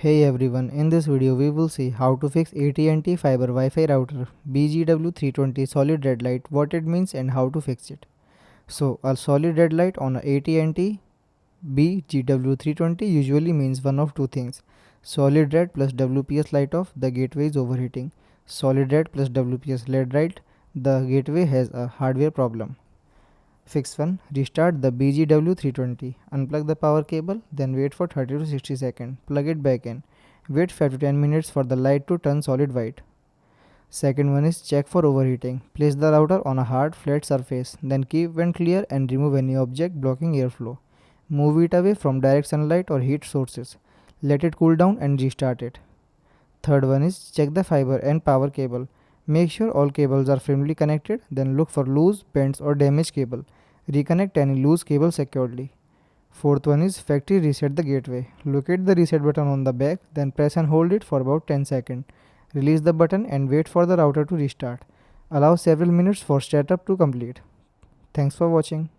Hey everyone, in this video we will see how to fix AT&T fiber Wi-Fi router BGW320 solid red light, what it means and how to fix it. So a solid red light on a AT&T BGW320 usually means one of two things. Solid red plus WPS light off, the gateway is overheating. Solid red plus WPS LED light, the gateway has a hardware problem. Fix 1. Restart the BGW320. Unplug the power cable, then wait for 30 to 60 seconds. Plug it back in. Wait 5 to 10 minutes for the light to turn solid white. Second one is check for overheating. Place the router on a hard, flat surface. Then keep vent clear and remove any object blocking airflow. Move it away from direct sunlight or heat sources. Let it cool down and restart it. Third one is check the fiber and power cable. Make sure all cables are firmly connected, then look for loose, bends or damaged cable. Reconnect any loose cable securely. Fourth one is factory reset the gateway. Locate the reset button on the back, then press and hold it for about 10 seconds. Release the button and wait for the router to restart. Allow several minutes for setup to complete. Thanks for watching.